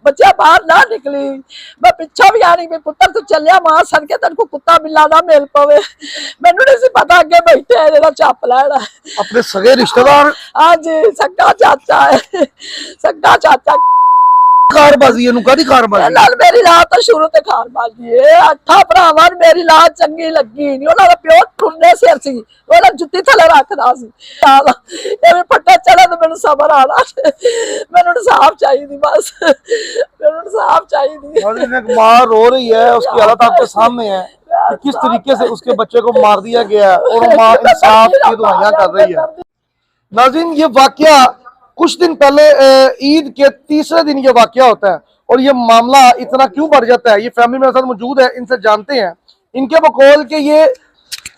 बच्चा बाहर ना निकली। मैं पिछा भी आ रही मैं पुत्र तू चलिया मां सड़के तेन को कुत्ता बिल्ला ना मिल पवे। मैनू नहीं सी पता अगे बैठे है जेड़ा चप लैना। अपने सगे रिश्तेदार? हाँ जी सगा चाचा है, सगा चाचा। कारबाजी है कादी कारबाजी? नाल मेरी लात तो शुरू ते खारबाजी है। अठा भरावां मेरी लात चंगी लगी नहीं। उन्हां दा प्यो टुरने सिर सी, ओहदा जुत्ती थले रखदा सी। यार एवें पट्टा चढ़े तो मैनू सबर आना। मैनू इंसाफ चाहिए बस, मैनू इंसाफ चाहिए। एक माँ रो रही है, उसकी हालत आपके सामने है कि किस तरीके से उसके बच्चे को मार दिया गया है और माँ इंसाफ की दुआएं कर रही है। नाज़रीन ये वाकया कुछ दिन पहले ईद के तीसरे दिन ये वाकया होता है और ये मामला इतना क्यों बढ़ जाता है, ये फैमिली मेरे साथ मौजूद है, इनसे जानते हैं। इनके बकौल के ये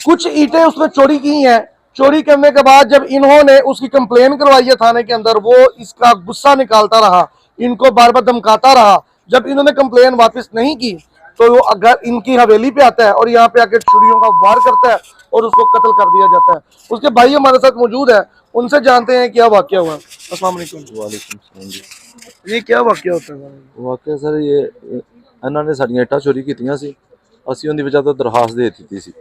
कुछ ईंटें उसमें चोरी की हैं। चोरी करने के बाद जब इन्होंने उसकी कंप्लेन करवाई है थाने के अंदर, वो इसका गुस्सा निकालता रहा, इनको बार बार धमकाता रहा। जब इन्होंने कंप्लेन वापस नहीं की तो वो अगर इनकी हवेली पे आता है और यहाँ पे आकर छुरियों का वार करता है और उसको कत्ल कर दिया जाता है। उसके भाई हमारे साथ मौजूद है, उनसे जानते हैं क्या वाकया हुआ। अस्सलाम वालेकुम। वालेकुम सलाम जी। ये क्या वाकया होता है? वाकया सर ये ਇਹਨਾਂ ਨੇ ਸਾਡੀਆਂ ਇੱਟਾਂ ਚੋਰੀ ਕੀਤੀਆਂ ਸੀ। ਅਸੀਂ ਉਹਦੀ ਵਜ੍ਹਾ ਤੋਂ ਦਰਖਾਸਤ ਦੇ ਦਿੱਤੀ ਸੀ।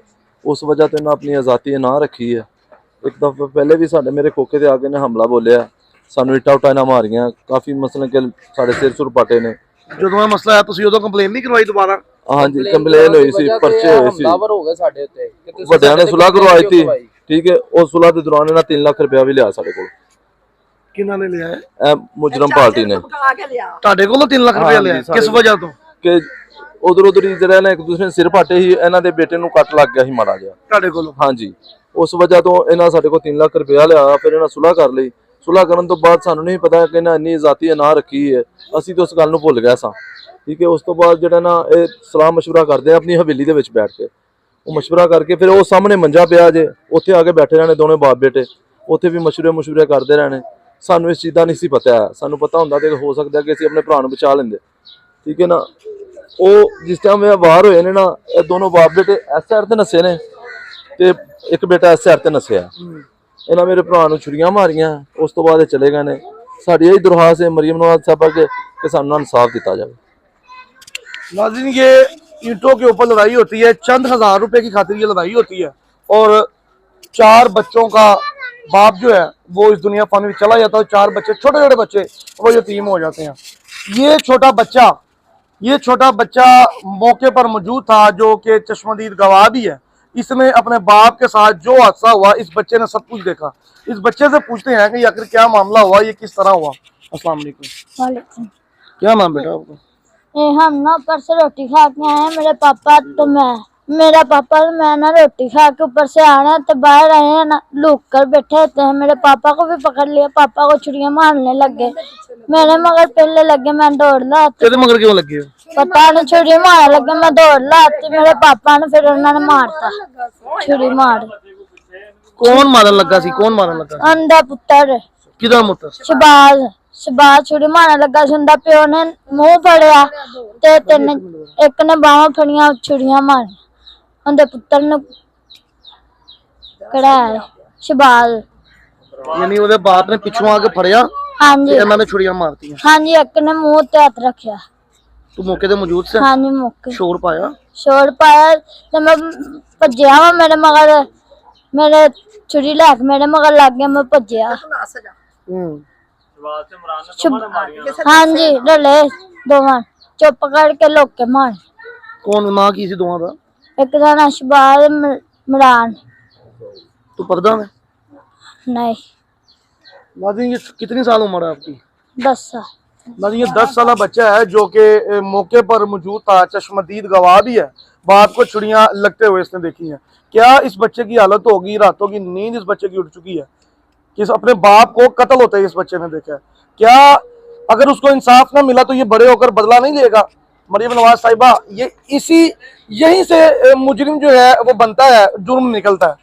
ਉਸ ਵਜ੍ਹਾ ਤੋਂ ਇਹਨਾਂ ਆਪਣੀ ਆਜ਼ਾਦੀ ਨਾ ਰੱਖੀ ਹੈ। ਇੱਕ ਦਫਾ ਪਹਿਲੇ ਵੀ ਸਾਡੇ ਮੇਰੇ ਕੋਕੇ ਤੇ ਆ ਕੇ ਨੇ ਹਮਲਾ ਬੋਲਿਆ, ਸਾਨੂੰ ਇੱਟਾਂ ਉਟਾਂ ਨਾਲ ਮਾਰੀਆਂ, ਕਾਫੀ ਮਸਲੇ ਕਿ ਸਾਡੇ ਸਿਰ ਸੁਰ ਪਾਟੇ ਨੇ। ਜਦੋਂ ਇਹ ਮਸਲਾ ਆਇਆ ਤੁਸੀਂ ਉਦੋਂ ਕੰਪਲੇਨ ਨਹੀਂ ਕਰਵਾਈ ਦੁਬਾਰਾ? ਹਾਂਜੀ ਕੰਪਲੇਨ ਹੋਈ ਸੀ, ਪਰਚੇ ਹੋਏ ਸੀ, ਹਮਲਾਵਰ ਹੋ ਗਏ ਸਾਡੇ ਉੱਤੇ। ਵੱਡਿਆਂ ਨੇ ਸੁਲਾਹ ਕਰਵਾਈ ਸੀ। ਠੀਕ ਹੈ, ਉਸ ਸੁਲਾਹ ਦੇ ਦੌਰਾਨ ਇਹਨਾਂ 3 ਲੱਖ ਰੁਪਇਆ ਵੀ ਲਿਆ ਸਾਡੇ ਕੋਲ। ਕਿਹਨਾਂ ਨੇ ਲਿਆ ਹੈ? ਇਹ ਮੁਜਰਮ ਪਾਰਟੀ ਨੇ। ਤੁਹਾਡੇ ਕੋਲੋਂ 3 ਲੱਖ ਰੁਪਇਆ ਲਿਆ? ਕਿਸ ਵਜ੍ਹਾ ਤੋਂ? ਕਿ ਉਧਰ ਉਧਰ ਹੀ ਜਿਹੜਾ ਨਾ ਇੱਕ ਦੂਸਰੇ ਨੇ ਸਿਰ ਪਾਟੇ ਸੀ, ਇਹਨਾਂ ਦੇ ਬੇਟੇ ਨੂੰ ਕੱਟ ਲੱਗ ਗਿਆ ਸੀ ਮਾੜਾ ਜਿਹਾ ਤੁਹਾਡੇ ਕੋਲੋਂ? ਹਾਂਜੀ, ਉਸ ਵਜ੍ਹਾ ਤੋਂ ਇਹਨਾਂ ਸਾਡੇ ਕੋਲ 3 ਲੱਖ ਰੁਪਇਆ ਲਿਆ। ਫਿਰ ਇਹਨਾਂ ਸੁਲਾਹ ਕਰ ਲਈ। ਸੁਲਾਹ ਕਰਨ ਤੋਂ ਬਾਅਦ ਸਾਨੂੰ ਨਹੀਂ ਪਤਾ ਕਿ ਇਹਨਾਂ ਇੰਨੀ ਜ਼ਾਤੀ ਨਾ ਰੱਖੀ ਹੈ, ਅਸੀਂ ਤਾਂ ਉਸ ਗੱਲ ਨੂੰ ਭੁੱਲ ਗਏ ਸਾਂ। ਠੀਕ ਹੈ, ਉਸ ਤੋਂ ਬਾਅਦ ਜਿਹੜਾ ਨਾ ਇਹ ਸਲਾਹ ਮਸ਼ਵਰਾ ਕਰਦੇ ਆ ਆਪਣੀ ਹਵੇਲੀ ਦੇ ਵਿੱਚ ਬੈਠ ਕੇ। ਉਹ ਮਸ਼ਵਰਾ ਕਰਕੇ ਫਿਰ ਉਹ ਸਾਹਮਣੇ ਮੰਜਾ ਪਿਆ ਜੇ, ਉੱਥੇ ਆ ਕੇ ਬੈਠੇ ਰਹਿਣੇ ਦੋਨੇ ਬਾਪ ਬੇਟੇ, ਉੱਥੇ ਵੀ ਮਸ਼ਵਰੇ ਕਰਦੇ ਰਹਿਣੇ। ਸਾਨੂੰ ਇਸ ਚੀਜ਼ ਦਾ ਨਹੀਂ ਸੀ ਪਤਾ। ਸਾਨੂੰ ਪਤਾ ਹੁੰਦਾ ਤੇ ਹੋ ਸਕਦਾ ਕਿ ਅਸੀਂ ਆਪਣੇ ਭਰਾ ਨੂੰ ਬਚਾ ਲੈਂਦੇ। ਠੀਕ ਹੈ ਨਾ। ਉਹ ਜਿਸ ਟਾਈਮ ਇਹ ਵਾਰ ਹੋਏ ਨੇ ਨਾ, ਇਹ ਦੋਨੋਂ ਬਾਪ ਬੇਟੇ ਇਸ ਸਾਈਡ ਤੇ ਨਸੇ ਨੇ ਤੇ ਇੱਕ ਬੇਟਾ ਇਸ ਸਾਈਡ ਤੇ ਨਸਿਆ। ਇਹਨਾਂ ਮੇਰੇ ਭਰਾ ਨੂੰ ਛੁਰੀਆਂ ਮਾਰੀਆਂ, ਉਸ ਤੋਂ ਬਾਅਦ ਇਹ ਚਲੇ गए ਨੇ। ਸਾਡੀ ਇਹ ਦਰਖਾਸਤ ਹੈ ਮਰੀਮ नवाज साहब के ਸਾਨੂੰ इंसाफ दिता जाए। नाज़रीन ये ईंटों के ऊपर लड़ाई होती है, चंद हजार रुपए की खातिर ये लड़ाई होती है और 4 बच्चों का बाप जो है वो इस दुनिया फानी में चला जाता है। 4 बच्चे छोटे छोटे बच्चे वो यतीम हो जाते हैं। ये छोटा बच्चा मौके पर मौजूद था जो कि चश्मदीद गवाह भी है। इसने अपने बाप के साथ जो हादसा हुआ इस बच्चे ने सब कुछ देखा। इस बच्चे से पूछते हैं कि आखिर क्या मामला हुआ, ये किस तरह हुआ। अस्सलाम वालेकुम। क्या नाम बेटा आपका? हम ना ऊपर से रोटी खा के आए हैं, मेरे पापा तो मेरा पापा तो मैं ना रोटी खा के ऊपर से आना तो बाहर आए हैं ना, लुक कर बैठे थे। मेरे पापा को भी पकड़ लिया, पापा को छुरियां मारने लग गए। मेरे मगर पहले लगे, मैं दौड़ लाती। तेरे मगर क्यों लगे? पता नहीं, छुरी मारने लगे, मैं दौड़ लाती। मेरे पापा ने फिर उन्होंने मारता, छुरी मार। कौन मारन लगा सी? कौन मारन लगा? अंधा पुत्र किधर मुत्तर? शबाज छुरी मारने लगा। सुंदा प्यो ने मुंह फड़िया ते एक ने बाਹਾਂ फड़िया, छुरियां मारी। उनके पुत्र ने कढ़ाया शबाज। यानी ਉਹਦੇ ਬਾਪ ਨੇ ਪਿੱਛੋਂ ਆ ਕੇ ਫੜਿਆ? हाँ जी, ਇਹਨਾਂ ਨੇ ਛੁਰੀਆਂ ਮਾਰਤੀਆਂ? हाँ जी, एक ने मुंह ते हाथ रखा। तू मौके ਤੇ मौजूद ਸੀ? हाँ जी, मौके शोर पाया? शोर पाया तो मैं भज्जिया वा। मेरे मगर मेरे छुरी लैके मेरे मगर लग गया, मैं भज्जिया। हाँ जी, रले दोवां चुप करके लोके मार। कौन मां की सी दोवां दा? एक दा नाम शबाज, इमरान। तू पर्दा में? नहीं। नाज़रीन ये कितनी साल उम्र है आपकी? 10 साल। नाज़रीन ये 10 साल बच्चा है जो कि मौके पर मौजूद था, चश्मदीद गवाह भी है। बाप को छुरियां लगते हुए इसने देखी हैं। क्या इस बच्चे की हालत होगी, रातों की नींद इस बच्चे की उड़ चुकी है कि अपने बाप को कत्ल होते ही इस बच्चे ने देखा है। क्या अगर उसको इंसाफ ना मिला तो ये बड़े होकर बदला नहीं लेगा? मरीम नवाज साहिबा, ये यहीं से मुजरिम जो है वो बनता है, जुर्म निकलता है।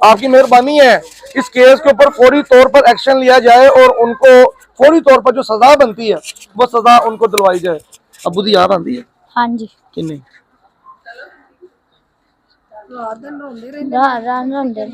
आपकी मेहरबानी है इस केस के ऊपर फौरी तौर पर एक्शन लिया जाए और उनको फौरी तौर पर जो सजा बनती है वो सजा उनको दिलवाई जाए। अबू दी याद आती है? हाँ जी। किन्नी? रात दिन रोंदे